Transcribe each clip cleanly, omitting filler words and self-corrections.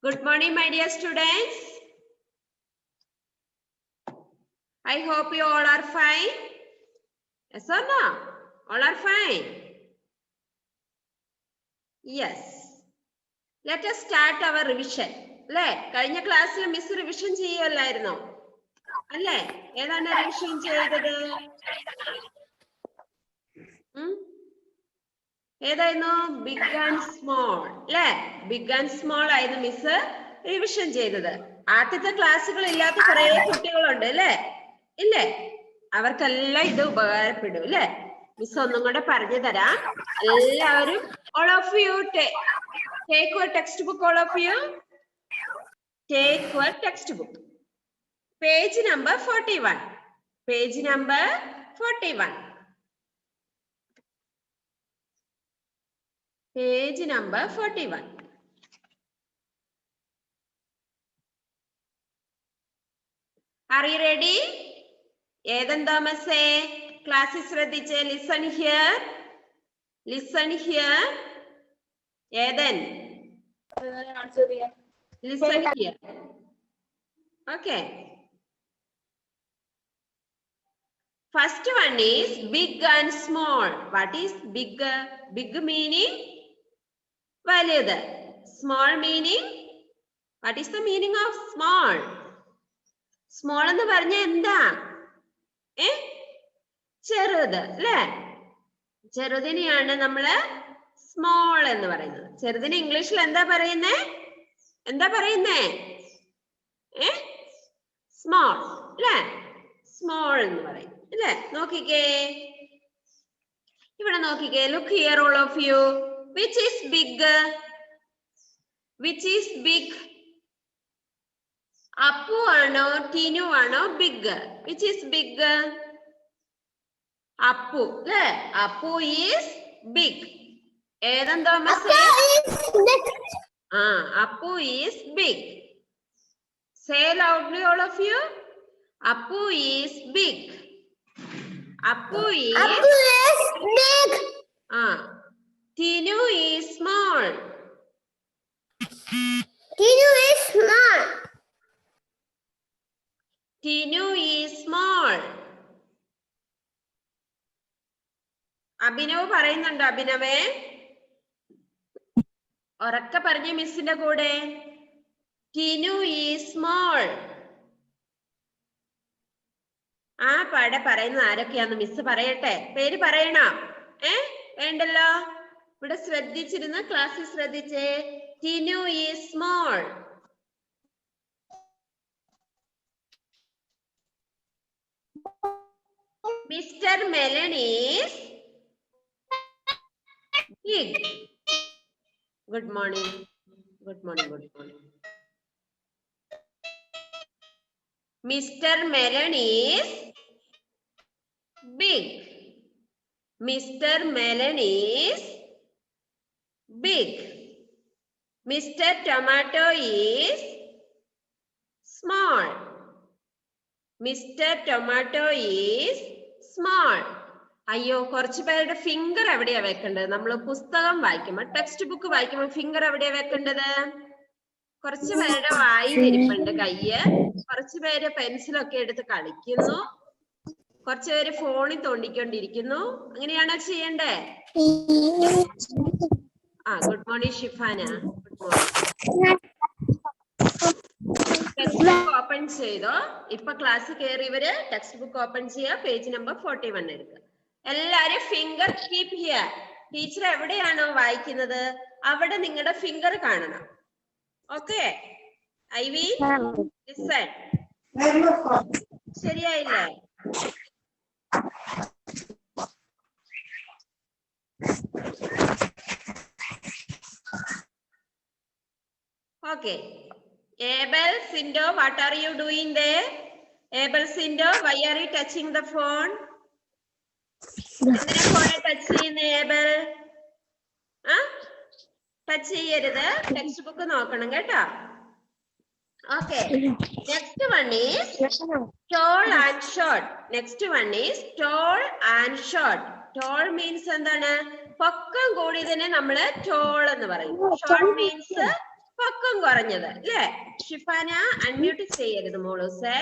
Good morning, my dear students. I hope you all are fine. Yes or no? All are fine. Yes. Let us start our revision. അല്ലേ കഴിഞ്ഞ ക്ലാസ്സിൽ miss revision ചെയ്യുമല്ലായിരുന്നോ? അല്ലേ ഏതാണ് revision ചെയ്തത്? ഏതായിരുന്നു? Big and small അല്ലേ? Big and small ആയിരുന്നു miss revision ചെയ്തത്. ആദ്യത്തെ ക്ലാസ്സുകൾ ഇല്ലാത്ത കുറെ കുട്ടികളുണ്ട് അല്ലേ? ഇല്ലേ? അവർക്കെല്ലാം ഇത് ഉപകാരപ്പെടും അല്ലേ? മിസ് ഒന്നും കൂടെ പറഞ്ഞു തരാം. എല്ലാവരും all of you take your textbook. All of you take your textbook. Page number 41. Page number 41. Page number 41. Are you ready? ഏതെന്താമസേ ക്ലാസ്സിൽ ശ്രദ്ധിച്ചേ. Listen here, listen here. Ethan listen here. Okay. First one is big and small. What is big? Big meaning വലുത്. Small meaning? What is the meaning of small? Small എന്ന് പറഞ്ഞ എന്താ? ചെറുത് അല്ലേ? ചെറുതിനെയാണ് നമ്മള് സ്മോൾ എന്ന് പറയുന്നത്. ചെറുതിന് ഇംഗ്ലീഷിൽ എന്താ പറയുന്നേ? എന്താ പറയുന്നേ? സ്മോൾ അല്ലേ? സ്മോൾ എന്ന് പറയും അല്ലേ? നോക്കിക്കേ, ഇവിടെ നോക്കിക്കേ. Look here all of you. Which is big? Which is big? Appu ആണോ ടീനു ആണോ big? Which is big? Appu അല്ലേ? Appu is big. ഏതെന്താ Appu is big. Say loudly all of you. Appu is big. Appu is big. Tinu is small. Tinu is small. Tinu is small. Abhinav പറയുന്നുണ്ടോ? അഭിനവേ ഉറക്കെ പറഞ്ഞ മിസ്സിന്റെ കൂടെ. Tinu is small. ആ പറയുന്നത് ആരൊക്കെയാന്ന് miss പറയട്ടെ. പേര് പറയണോ? വേണ്ടല്ലോ. ഇവിടെ ശ്രദ്ധിച്ചിരുന്ന ക്ലാസ്സിൽ ശ്രദ്ധിച്ചേ. Tinu is small. Mr. Melon is big. Good morning. Good morning. Good morning. Mr. Melon is big. Mr. Melon is big. Mr. Tomato is small. Mr. Tomato is small. അയ്യോ, കുറച്ചു പേരുടെ ഫിംഗർ എവിടെയാ വെക്കേണ്ടത്? നമ്മൾ പുസ്തകം വായിക്കുമ്പോ, ടെക്സ്റ്റ് ബുക്ക് വായിക്കുമ്പോ ഫിംഗർ എവിടെയാ വെക്കേണ്ടത്? കുറച്ചു പേരുടെ വായിലിരിപ്പുണ്ട് കയ്യ്. കുറച്ചു പേര് പെൻസിലൊക്കെ എടുത്ത് കളിക്കുന്നു. കുറച്ചു പേര് ഫോണിൽ തോണ്ടിക്കൊണ്ടിരിക്കുന്നു. അങ്ങനെയാണോ ചെയ്യണ്ടേ? Good morning Shifana. Good morning. Text book open ചെയ്തോ? ഇപ്പൊ ക്ലാസ് കയറിയവര് ടെക്സ്റ്റ് ബുക്ക് ഓപ്പൺ ചെയ്യുക. പേജ് നമ്പർ 41 എടുക്കുക. എല്ലാരും ഫിംഗർ കീപ് ഹിയർ. ടീച്ചർ എവിടെയാണോ വായിക്കുന്നത് അവിടെ നിങ്ങളുടെ ഫിംഗർ കാണണം. Okay Ivy, listen. ശരിയായില്ലേ? Okay. Abel, Sindo, what are you doing there? Abel, Sindo, why are you touching the phone? എന്തിനാ ഫോൺ ടച്ച് ചെയ്യുന്ന ഏബൽ? ടച്ച് ചെയ്യരുത്. ടെക്സ്റ്റ് ബുക്ക് നോക്കണം കേട്ടോ. Okay. Next one is tall and short. Next one is tall and short. Tall means എന്താണ്? പൊക്കം കൂടിയതിനെ നമ്മള് tall എന്ന് പറയും. Short means പൊക്കം കുറഞ്ഞ പറഞ്ഞത് അല്ലേ? ഷിഫാന അൺമ്യൂട്ട് ചെയ്യരുത് മോളൂസേ.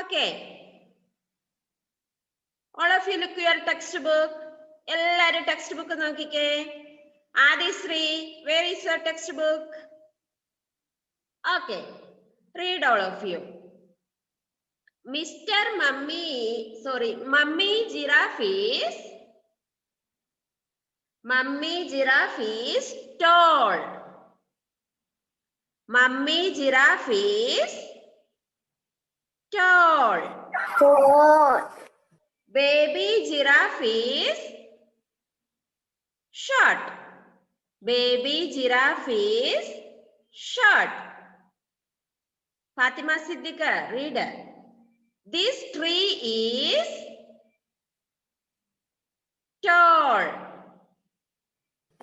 Okay. All of you look your textbook. എല്ലാരും ടെക്സ്റ്റ് ബുക്ക് നോക്കിക്കേ. Adishree, where is your textbook? Okay. Read all of you. Mr. Mummy giraffe is tall. Mummy giraffe is tall. Tall. Baby giraffe is short. Baby giraffe is short. Fatima Siddiqa, read. This tree is tall.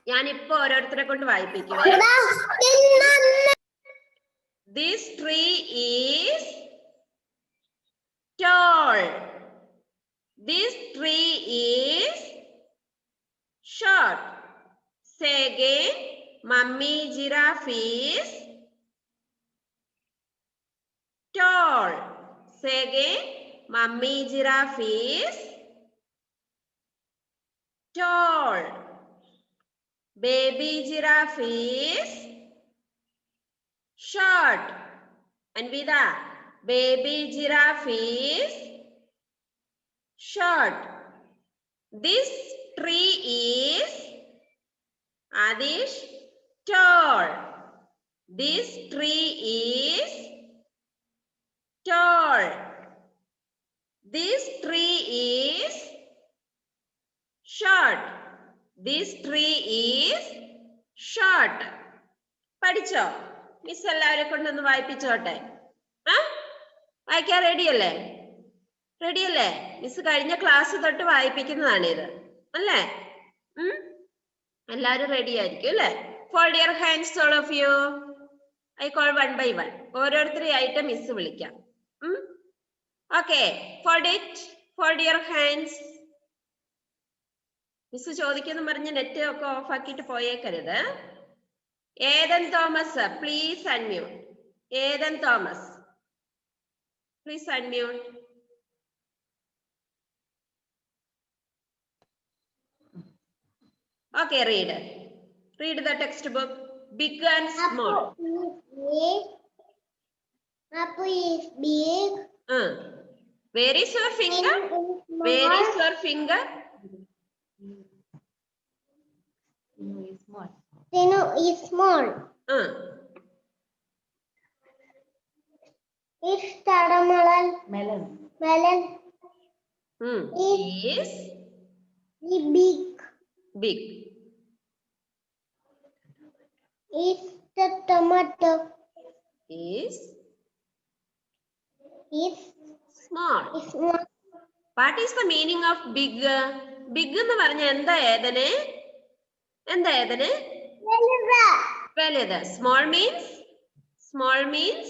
ഞാനിപ്പോ ഓരോരുത്തരെ കൊണ്ട് വായിപ്പിക്കുവേ. This tree is tall. This tree is short. Say again. Mummy giraffe is tall. Say again. Mummy giraffe is tall. Baby giraffe is short. Anvida, baby giraffe is short. This tree is Adish tall. This tree is tall. This tree is short. This tree is short. പഠിച്ചോ? Miss എല്ലാവരെ കൊണ്ടൊന്ന് വായിപ്പിച്ചോട്ടെ. വായിക്കാൻ റെഡിയല്ലേ? റെഡിയല്ലേ? Miss കഴിഞ്ഞ class തൊട്ട് വായിപ്പിക്കുന്നതാണിത് അല്ലേ? എല്ലാവരും റെഡി ആയിരിക്കും അല്ലേ? Fold your hands all of you. I call 1 by 1. ഓരോരുത്തരെയായിട്ട് മിസ് വിളിക്കാം. ഓക്കെ, fold it. Fold your hands. Miss ചോദിക്കുന്നു പറഞ്ഞ് നെറ്റ് ഒക്കെ ഓഫ് ആക്കിയിട്ട് പോയേക്കരുത്. Eden Thomas, please unmute. Eden Thomas, please unmute. Okay, read. Read the textbook. Big and small. Apple is big. Where is your finger? Where is your finger? Tino is small. It's watermelon. Melon. Is big. big. Is the tomato. Is small. small. What is the meaning of big? Big എന്ന് പറഞ്ഞ എന്താ ഏതനെ? എന്താ ഏതനെ? വലുത്. Small means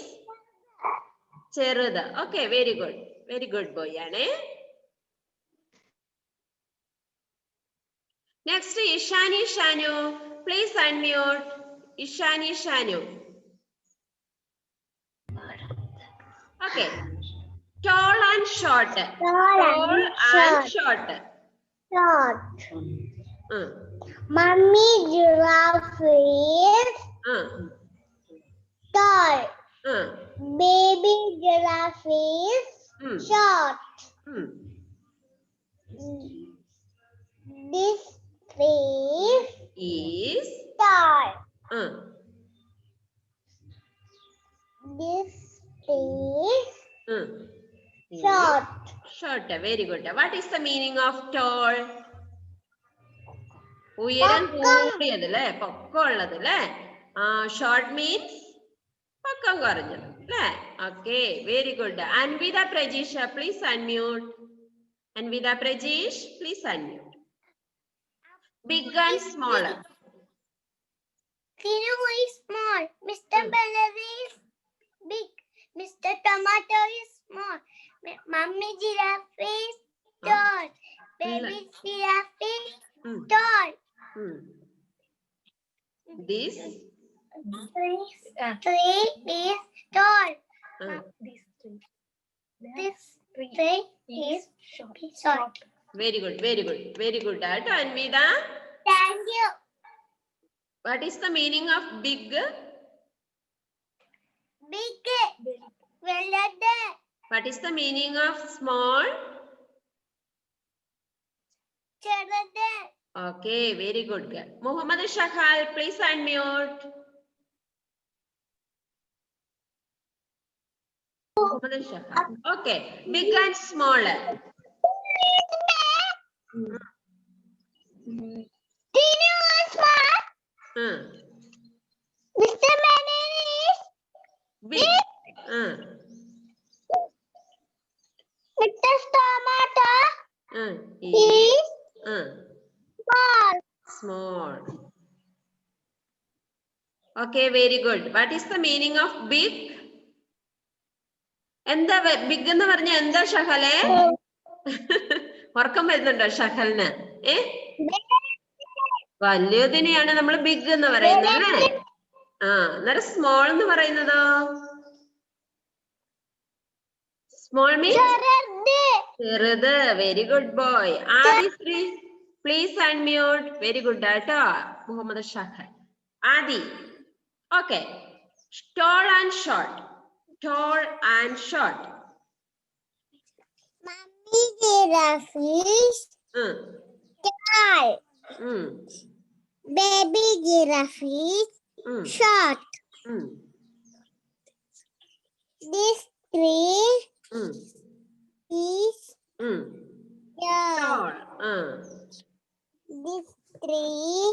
ചെറുത്. Okay, very good. Very good boy ആണേ. Next, Ishani Shanu. Please unmute. Ishani Shanu. Okay. Tall and short. Tall and short. Short. Mummy giraffe is tall. Baby giraffe is short. This tree is tall. This tree short. Short. Very good. What is the meaning of tall? ഉയരം കൂടിയത് അല്ലേ? പൊക്കമുള്ളത് അല്ലേ? Short means പൊക്കം കുറഞ്ഞത് അല്ലേ? Okay, very good. Anvitha Prajeesha, please unmute. Anvitha Prajeesh, please unmute. Big and small. Tino is small. Mr. Celery is big. Mr. Tomato is small. Mummy giraffe is tall. Baby giraffe is Hmm. tall. Hmm. This. Tree is tall. These three. This tree is short. Very good, very good, very good. Anvida, Thank you. what is the meaning of big? Big. Velade. What is the meaning of small? Cherade. Okay, very good girl. Muhammad Shakhal, please unmute. Muhammad Shakhal. Okay, big and small. Tinu is small. Hmm. Mr. Manin is Big. Hmm. Mr. Tomato Hmm. is Hmm. small. Small. Okay, very good. What is the meaning of big? എന്താ big എന്ന് പറഞ്ഞ എന്താ ഷഹലെ? ഉറക്കം വരുന്നുണ്ടോ ഷഹലിന്? വലിയതിനെയാണ് നമ്മൾ big എന്ന് പറയുന്നത് അല്ലേ? അന്നേരം സ്മോൾ എന്ന് പറയുന്നതോ? സ്മോൾ മീൻസ് ചെറുത്. Very good boy. Adishree please unmute. Very good ആട്ടോ മുഹമ്മദ് ഷഹൽ. ആദി. Okay. Tall and short. Tall and short. Mommy giraffe is tall. Baby giraffe is short. This tree is tall. This tree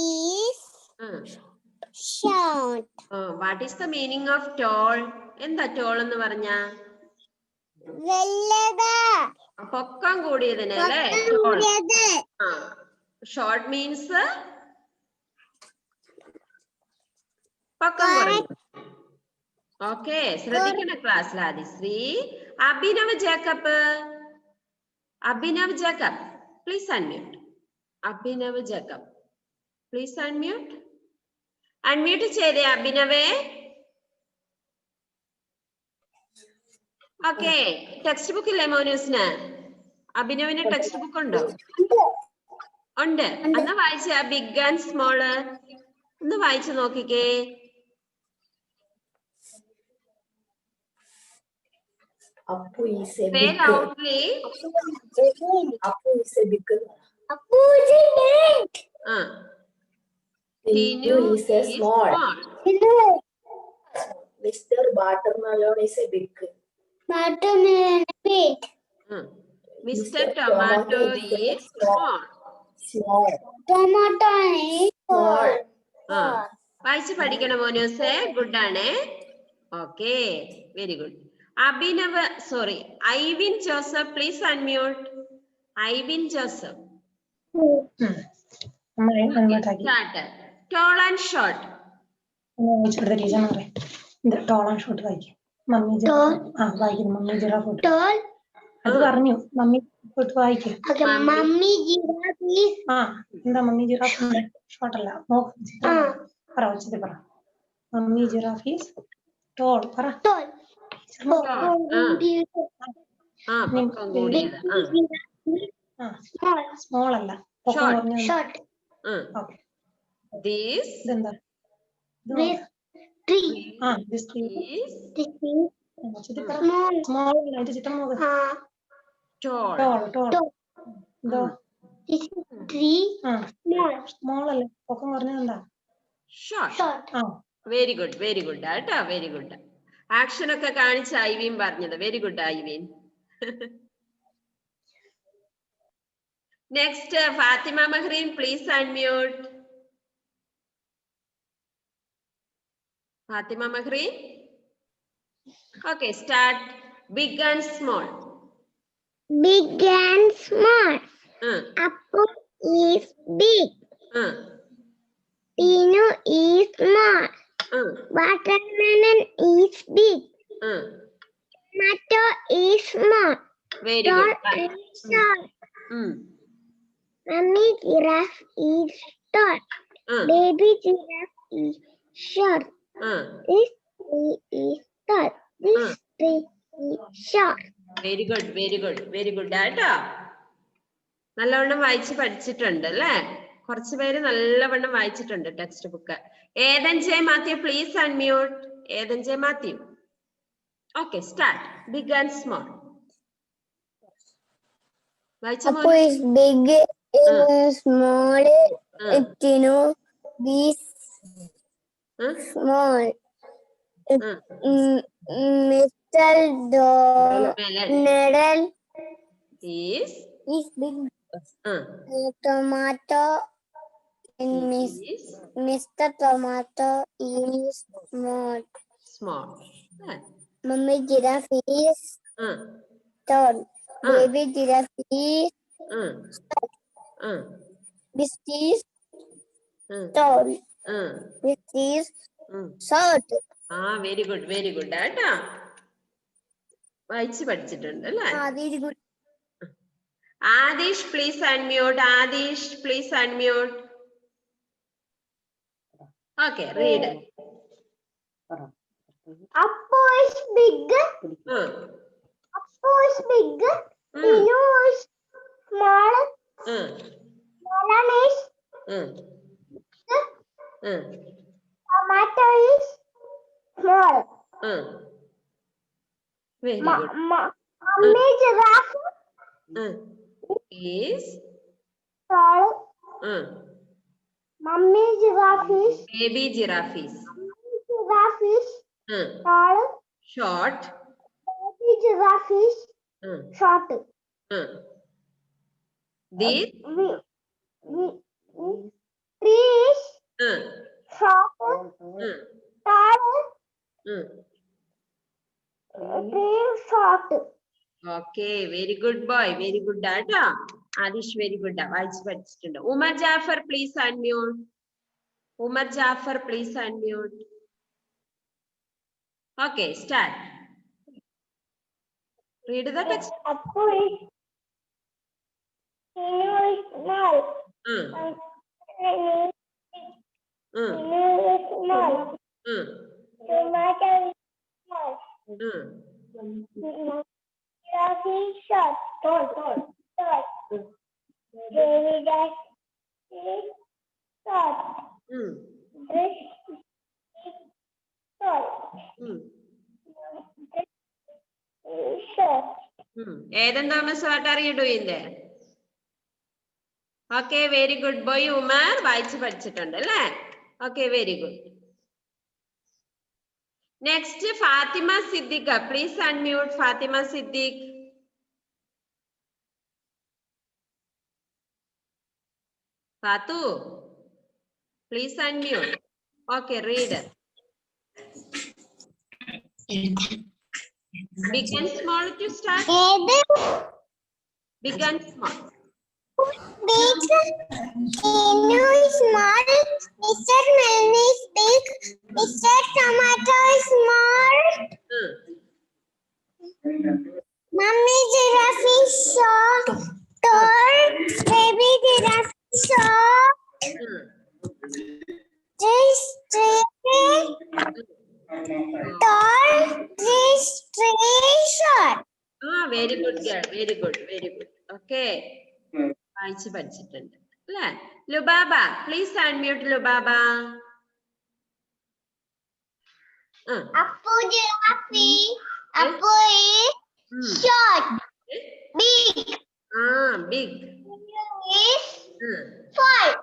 is short. What is the meaning of tall? എന്താ tall എന്ന് പറഞ്ഞ? വെള്ളത. പൊക്കം കൂടിയതിനെ അല്ലേ? Short means പൊക്കം കുറഞ്ഞു. Okay, ശ്രദ്ധിക്കണ ക്ലാസ്സിൽ Adishree. Abhinav Jacob. Abhinav Jacob please unmute. Abhinav Jacob please unmute. Unmute ചെയ്തേ അഭിനവേ. Okay, text book ഇല്ലേ മോനൂസിന്? അഭിനവിന് ടെക്സ്റ്റ് ബുക്ക് ഉണ്ടോ? ഉണ്ട്. അന്ന് വായിച്ച ബിഗ് ആൻഡ് സ്മോള് ഒന്ന് വായിച്ചു നോക്കിക്കേ. Appu is a Spell big. out please. Appu is a big. Appu is a big. Tinu is a small. Mr. Watermelon is a big. Watermelon big. Mr. Tomato is small. Small. Tomato is small. വായിച്ച് പഠിക്കണം മോനൂസേ. Good ആണ്. Okay, very good. Abhinav sorry Ivin Joseph please unmute. Ivin Joseph. Start. Tall and short. Tall and short വായിക്കും. Mummy വായിക്കുന്നു. Mummy giraffe. അത് പറഞ്ഞു. Mummy വായിക്കും. Mummy giraffe. എന്താ മമ്മി ജിറാഫ്? ഷോർട്ട് അല്ല. പറ ഉച്ചത്തിൽ പറ. Mummy giraffe is tall. പറ. സ്മോൾ അല്ല. സ്മോൾ അല്ല. പൊക്കം പറഞ്ഞതെന്താ? വെരി ഗുഡ്, വെരി ഗുഡ് ആട്ടോ. Very good. ആക്ഷൻ ഒക്കെ കാണിച്ച ഐവിൻ പറഞ്ഞത്. Very good Ivin. Next Fathima Mahreen please unmute. Fathima Mahreen. Okay, start. Big and small. Big and small. Apple is big. Tinu is small. Watermelon is big. Tomato is small. Very Tall good. is short. ഉം. Mummy giraffe is tall. ആ, Baby giraffe is short. ആ. This tree is tall. This tree is short. Very good, very good, very good ആട്ടോ. നല്ലവണ്ണം വായിച്ച് പഠിച്ചിട്ടുണ്ട് അല്ലേ? കുറച്ച് പേര് നല്ലവണ്ണം വായിച്ചിട്ടുണ്ട് text book. Ethan J Matthew please unmute. Ethan J Matthew. Okay, start. Big and small. വായിച്ച Apple മോനെ. is big, small, Tino is small. Mr. Needle is is big. Tomato and Mr. Tomato is small. Small. Mummy giraffe is tall. Baby giraffe is this is tall. This is short. ആ, very good, very good ആട്ടോ. വായിച്ച് പഠിച്ചിട്ടുണ്ട് അല്ലേ? Very good. Adish please unmute. Adish please unmute. Okay, read. Apple is big. Apple is big. Tino is small. Melon is tomato is small. Very good. Mummy giraffe is tall. Mummy giraffe is baby giraffe is. giraffe is tall. Short. Baby giraffe is short. These Tree is short. Tall. Tree is short. Okay, very good boy, very good ആട്ടോ. Adish very good. വായിച്ച് പഠിച്ചിട്ടുണ്ട്. Umar Jafar please unmute. Umar Jafar please unmute. Okay, start. Read the text. Apple is Tino is small. Tino is small. Tomato is small. Giraffe is short. Tall. Baby giraffe is short. This is tall. This is short. Ethan Thomas, what are you doing there? Okay, very good boy Umar. വായിച്ച് പഠിച്ചിട്ടുണ്ട് അല്ലേ? Okay, very good. Next Fathima Siddique please unmute. Fathima Siddique. Fathu please unmute. Okay, read. Big and small to start. Big and small. Big. Tino is small. Mr. Melon is big. Mr. Tomato is small. Mummy giraffe is short. Tall. Baby giraffe is short. This tree tall. This tree short. Very good girl. Very good. Very good. Okay. വായിച്ച് പഠിച്ചിട്ടുണ്ട് അല്ലേ? Lubaba please unmute. Lubaba. Apple giraffe. Apple is short. Big. Big. Is short.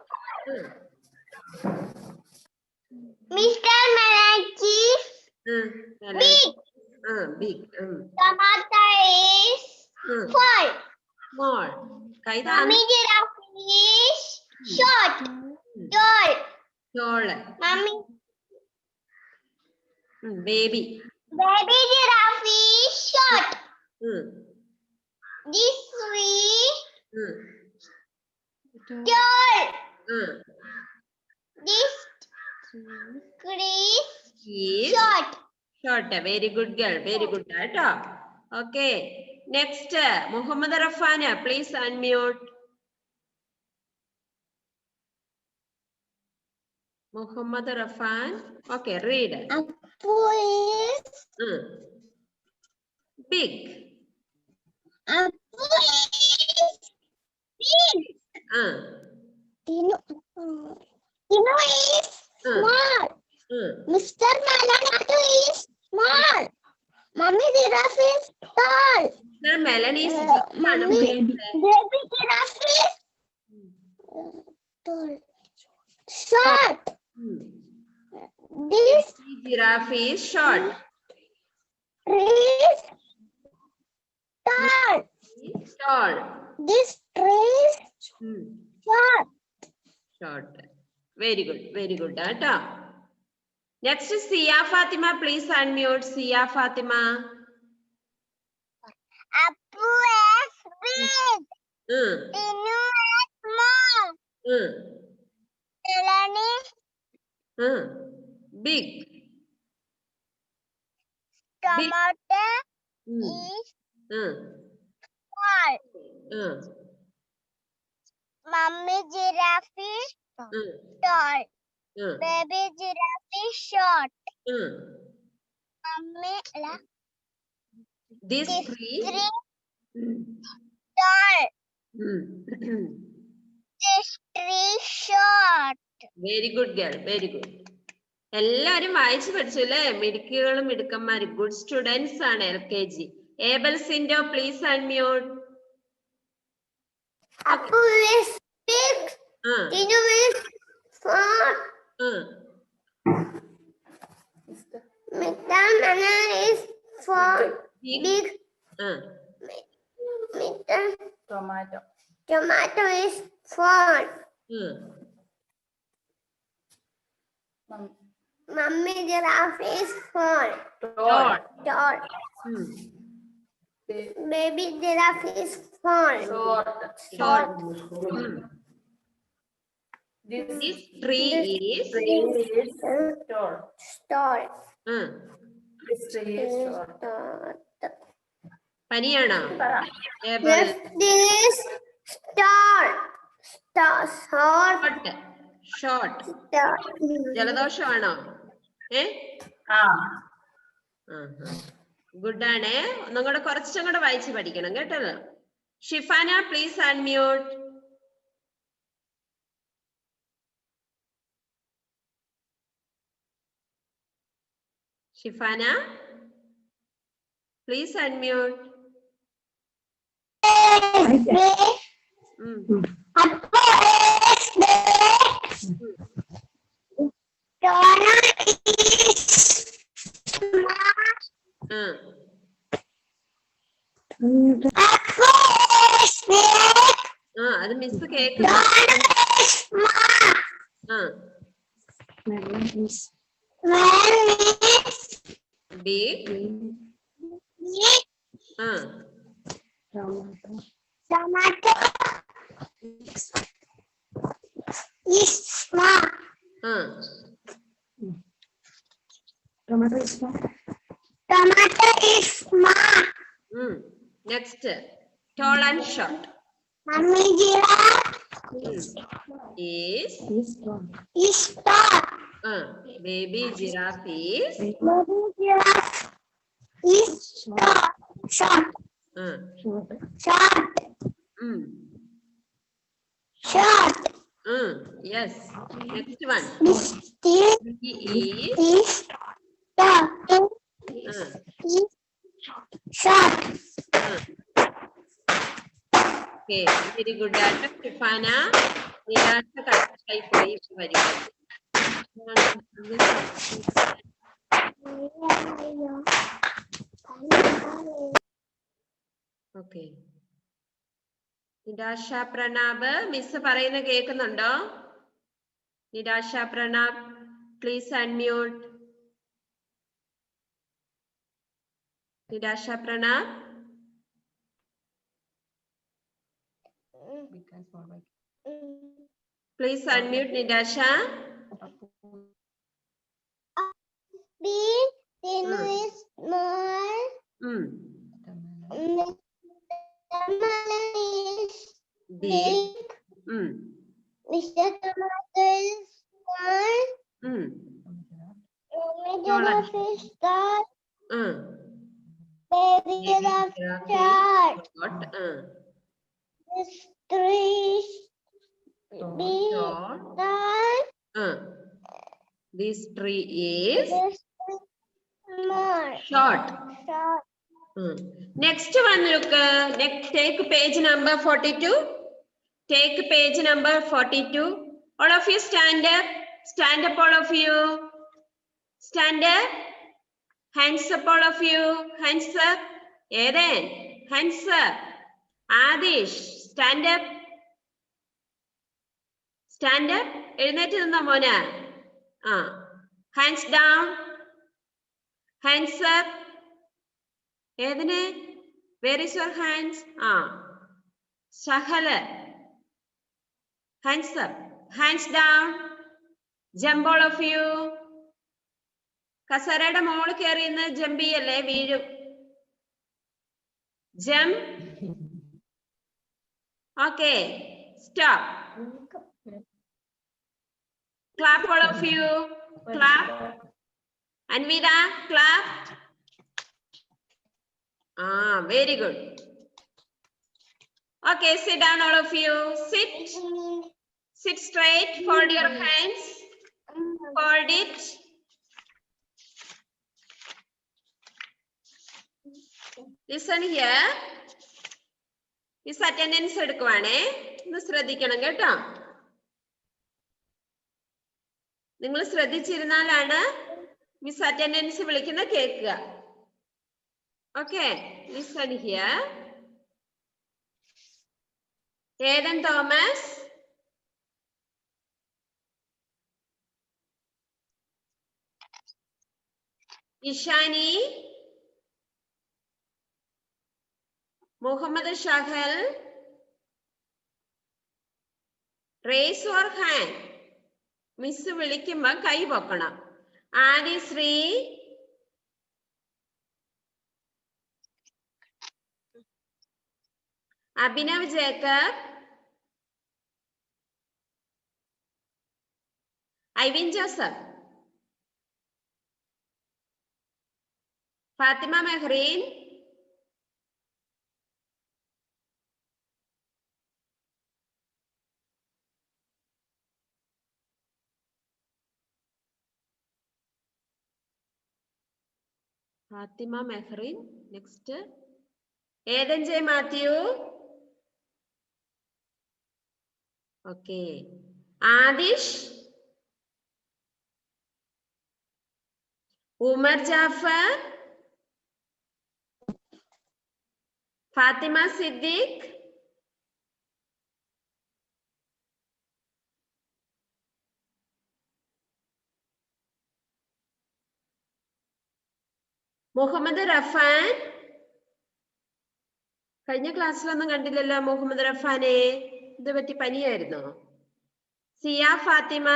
Mr. Melon is big. Big. Tomato is small. Small. Mummy giraffe is short. Tall. Tall. Mummy. Baby. Baby giraffe is short. This tree tall. This tree is short. Short. Very good girl. Very good. Okay. Next, Muhammad Rafana, please unmute. Muhammad Rafan. Okay, read. Appu is Big. Appu is big. Tinu is small. Mr. Malanatu is small. Mummy giraffe is tall. Sir, Melanie is Baby giraffe is tall. Short. This giraffe is short. tree is tall. Tall. This tree is short. Short. Very good. Very good. Data. Next is Sia Fatima. Please unmute. Sia Fatima. Appu is big. Tinu is small. Melanie Big. tomato is small. Mummy giraffe is tall. Baby giraffe is short. Mummy This tree. tall. This tree short. Very good girl. Very good. എല്ലാരും വായിച്ചു പഠിച്ചു അല്ലേ? മിടുക്കികളും മിടുക്കന്മാരും good students ആണ് LKG. Abel Sindo please unmute. Appu is big. Tinu is small. Mr. Mana is small. Big. Mr. Tomato is small. Mummy giraffe is small. Tall. Baby giraffe is small. Short. This tree is Tall. പനിയാണോ? Yes, this is tall. Short. ജലദോഷമാണോ? Good ആണ്. ഒന്നും കൂടെ കുറച്ചും കൂടെ വായിച്ച് പഠിക്കണം കേട്ടോ. Shifana please unmute. Shifana please unmute. അത് മിസ് കേൾക്കുന്നു. Big. Tomato is small. Tomato is small. Tomato is small. Next, tall and short. Mummy giraffe Is Tall. baby giraffe is Baby giraffe is short. Short. Yes. Next one. This tree is tall. Is short. Okay, very good. Tifana, നിരാശ കട്ടായി പോയി വരും. Okay. നിരാശ Pranab miss പറയുന്ന കേൾക്കുന്നുണ്ടോ? നിരാശ Pranab please unmute. നിരാശ Pranab please unmute Nidasha. Tinu is small. Watermelon is big. big. Mr. Tomato is small. Giraffe is tall. Baby giraffe is short. This tree is big. Tall. This tree is This is small. short. Short. Next one, look. Next, take page number 42. Take page number 42. All of you stand up. Stand up, all of you. Stand up. Hands up, all of you. Hands up. Eden. Hands up. Adish. Stand up. Stand up. എഴുന്നേറ്റ് നിന്നോ മോനെ. Hands down. Hands up. Edene. Where is your hands? Shahala. Hands up. Hands down. Jump, all of you. Kasarada മോള് കയറി ഇന്ന് jump ചെയ്യല്ലേ, വീഴും. Jump. Okay. Stop. Clap, all of you. Clap. Anvita, clap. Very good. Okay, sit down, all of you. Sit. Sit straight. Fold your hands. Fold it. Listen here. This attendance എടുക്കുവാണേ. ഒന്ന് ശ്രദ്ധിക്കണം കേട്ടോ. നിങ്ങൾ ശ്രദ്ധിച്ചിരുന്നാലാണ് miss attendance വിളിക്കുന്ന കേൾക്കുക. Okay, listen here. Eden Thomas. Ishani. Muhammad Shahal. Raise your hand. Miss വിളിക്കുമ്പോ കൈ പൊക്കണം. ആദി Shri. Abhinav Jacob. Ivan Joseph. Fatima Mehreen. Fatima Mehreen. Next. Eden J. Matthew. Okay. Adish. Umar Jafar. Fatima Siddiq. Muhammad Rafan. കഴിഞ്ഞ ക്ലാസ്സിലൊന്നും കണ്ടില്ലല്ലോ മുഹമ്മദ് റഫാനെ. ഇത് പറ്റി പനിയായിരുന്നോ? സിയ ഫാത്തിമ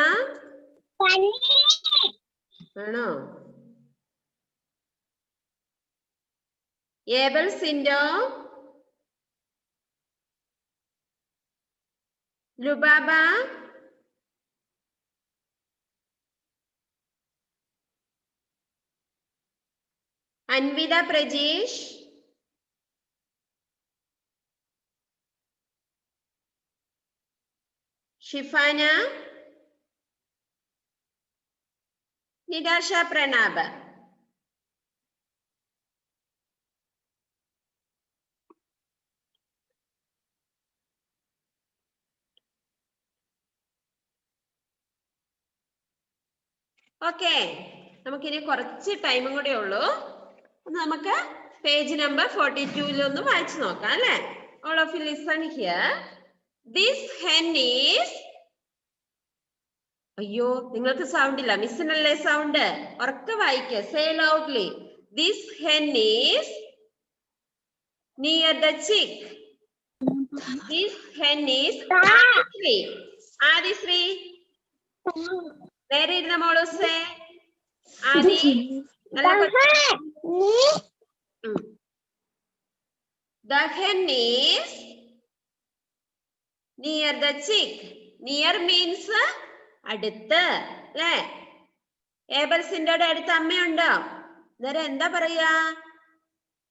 ആണോ? Abel Sindo. Lubaba. Anvitha Prajeesh. Shifana. നിരാശ Pranab. Okay, നമുക്കിനി കുറച്ച് ടൈമും കൂടെ ഉള്ളൂ. നമുക്ക് പേജ് നമ്പർ 42 ഒന്ന് വായിച്ചു നോക്കാം അല്ലേ? All of you listen here. This hen is. അയ്യോ, നിങ്ങൾക്ക് സൗണ്ട് ഇല്ല. മിസ്സിനല്ലേ സൗണ്ട്? ഉറക്കെ വായിക്കുക. Say loudly. This hen is near the chick. This hen is Adisri. Adisri. നേരെ ഇരുന്ന മോളൂസേ. ആദി. The hen is near the chick. Near means അടുത്ത് അല്ലേ? ഏബൽസിന്റെ അടുത്ത് അമ്മയുണ്ടോ? അന്നേരം എന്താ പറയാ?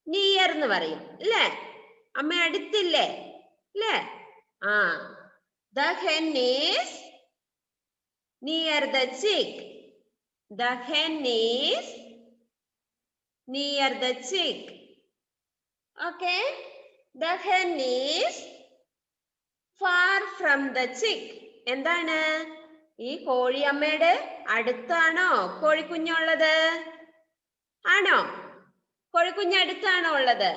നിയർ എന്ന് പറയും അല്ലേ? അമ്മ അടുത്തില്ലേ അല്ലേ? ആ, the hen is near the chick. The hen is near the chick. Okay, the hen is far from the chick. എന്താണ്? ഈ കോഴിയമ്മയുടെ അടുത്താണോ കോഴിക്കുഞ്ഞുള്ളത്? ആണോ? കോഴിക്കുഞ്ഞ് അടുത്താണോ ഉള്ളത്?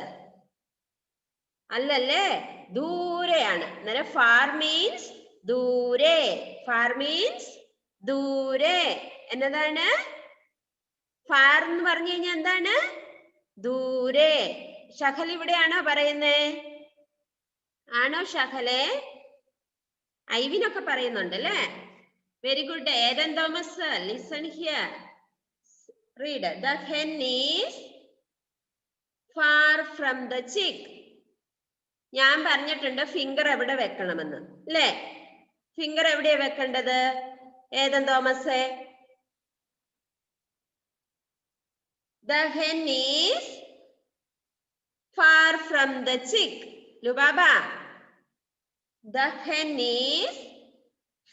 അല്ലല്ലേ, ദൂരെയാണ്. അന്നേരം ഫാർ മീൻസ് ദൂരെ. ഫാർ മീൻസ് ദൂരെ. എന്നതാണ് ഫാർ എന്ന് പറഞ്ഞു കഴിഞ്ഞാൽ? എന്താണ്? ദൂരെ. ഷഹൽ ഇവിടെയാണോ പറയുന്നേ? ആണോ ഷഹലെ? ഐവിനൊക്കെ പറയുന്നുണ്ട് അല്ലേ? Very good. Ethan Thomas, listen here, read. The hen is far from the chick. ഞാൻ പറഞ്ഞിട്ടുണ്ട് ഫിംഗർ എവിടെ വെക്കണമെന്ന് അല്ലേ? ഫിംഗർ എവിടെയാ വെക്കേണ്ടത്? ഏതൻ തോമസേ? The hen is far from the chick. Lubaba, the hen is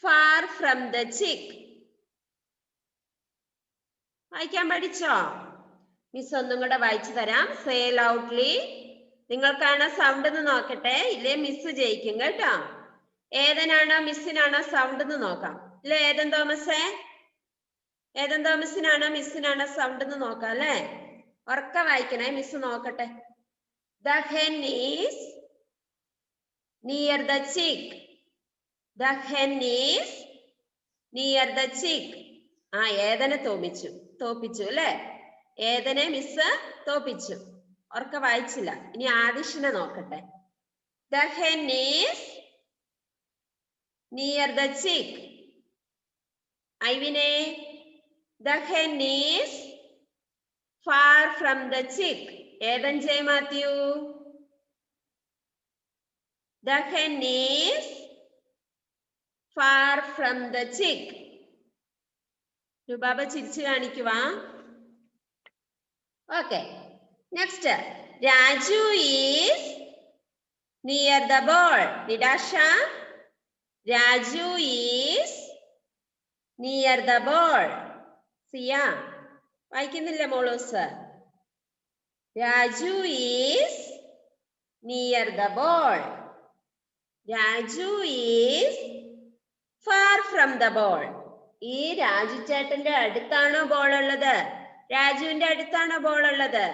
far from the chick. വായിക്കാൻ പഠിച്ചോ? മിസ് ഒന്നും കൂടെ വായിച്ചു തരാം. Say loudly. നിങ്ങൾക്കാണ് സൗണ്ട് എന്ന് നോക്കട്ടെ, ഇല്ലേ മിസ് ജയിക്കും കേട്ടോ. ഏതനാണോ മിസ്സിനാണോ സൗണ്ട് എന്ന് നോക്കാം അല്ലേ? ഏതൻ തോമസേ, ഏതൻ തോമസിനാണോ മിസ്സിനാണോ സൗണ്ട് എന്ന് നോക്കാം അല്ലേ? ഉറക്ക വായിക്കണേ, മിസ് നോക്കട്ടെ. The hen is near the chick. The hen is near the chick. ആ, ഏതനെ തോപ്പിച്ചു അല്ലേ? ഏതനെ മിസ് തോപ്പിച്ചു. ഉറക്ക വായിച്ചില്ല. ഇനി ആദിഷിനെ നോക്കട്ടെ. The hen is near the chick. ഐവിനെ, the hen is far from the chick. Ethan J Mathew, the hen is far from the chick. Lubaba ചിരിച്ചു കാണിക്കുവാ. Okay, next. Raju is near the ball. Nidasha, Raju is near the ball. Siya വായിക്കുന്നില്ല മോളൂസ്? Raju is near the ball. Raju is far from the ball. ഈ രാജു ചേട്ടന്റെ അടുത്താണോ ball ഉള്ളത്? രാജുവിന്റെ അടുത്താണോ ബോൾ ഉള്ളത്?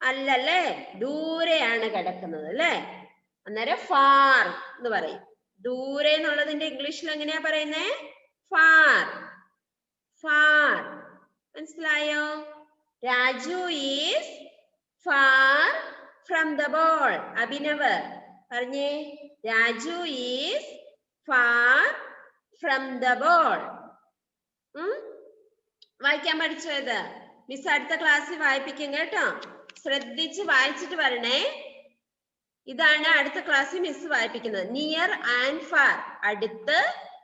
അല്ലല്ലേ, ദൂരെയാണ് കിടക്കുന്നത് അല്ലേ? അന്നേരം ഫാർ എന്ന് പറയും. ദൂരെ എന്നുള്ളതിന്റെ ഇംഗ്ലീഷിൽ എങ്ങനെയാ പറയുന്നേ? ഫാർ. ഫാർ. മനസ്സിലായോ? Raju is far from the ball. Abhinav പറഞ്ഞേ, Raju is far from the ball. വായിക്കാൻ പഠിച്ചോ? ഇത് മിസ് അടുത്ത ക്ലാസ്സിൽ വായിപ്പിക്കും കേട്ടോ. ശ്രദ്ധിച്ച് വായിച്ചിട്ട് വരണേ. ഇതാണ് അടുത്ത ക്ലാസ്സിൽ മിസ് വായിപ്പിക്കുന്നത്. നിയർ ആൻഡ് ഫാർ, അടുത്ത്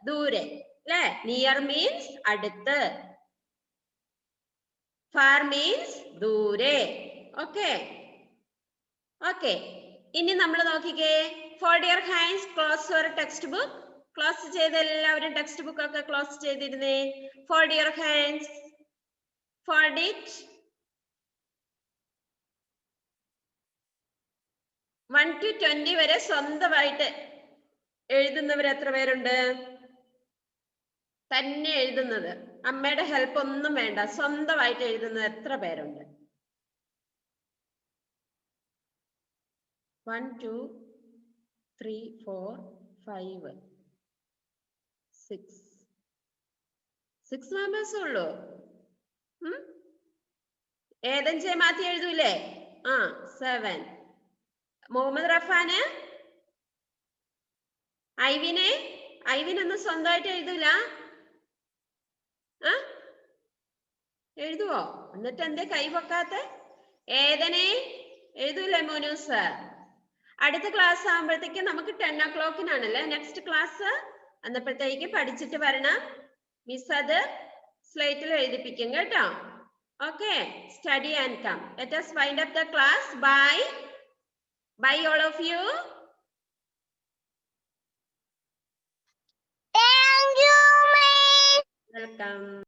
ദൂരെ അല്ലെ? നിയർ മീൻസ് അടുത്ത്, ഫാർ മീൻസ് ദൂരെ. Okay okay. ഇനി നമ്മൾ നോക്കിക്കേ. Fold your hands, close your text book. Close ചെയ്ത് എല്ലാവരും ടെക്സ്റ്റ് ബുക്ക് ഒക്കെ ക്ലോസ് ചെയ്തിരുന്നേ. Fold your hands, fold it. 1 to 20 വരെ സ്വന്തമായിട്ട് എഴുതുന്നവർ എത്ര പേരുണ്ട്? തന്നെ എഴുതുന്നത്, അമ്മയുടെ ഹെൽപ്പ് ഒന്നും വേണ്ട, സ്വന്തമായിട്ട് എഴുതുന്നത് എത്ര പേരുണ്ട്? 1 2 3 4 5 6 മെമ്പേഴ്സ് ഉള്ളൂ. ഏതൻ ജെ മാറ്റി എഴുതൂലേ? 7. മുഹമ്മദ് റഫാന്, ഐവിനൊന്നും സ്വന്തമായിട്ട് എഴുതൂല? എഴുതുവോ? എന്നിട്ട് എന്തേ കൈ പൊക്കാത്തെ? ഏതനെ എഴുതൂലേ മോനൂസ്? അടുത്ത ക്ലാസ് ആകുമ്പോഴത്തേക്ക് നമുക്ക് 10 o'clockനാണല്ലേ നെക്സ്റ്റ് ക്ലാസ്. അന്നപ്പോഴത്തേക്ക് പഠിച്ചിട്ട് വരണം. മിസ് അത് സ്ലേറ്റിൽ എഴുതിപ്പിക്കും കേട്ടോ. Okay, study and come. Let us wind up the class. Bye. Bye all of you. Thank you, Miss. Welcome.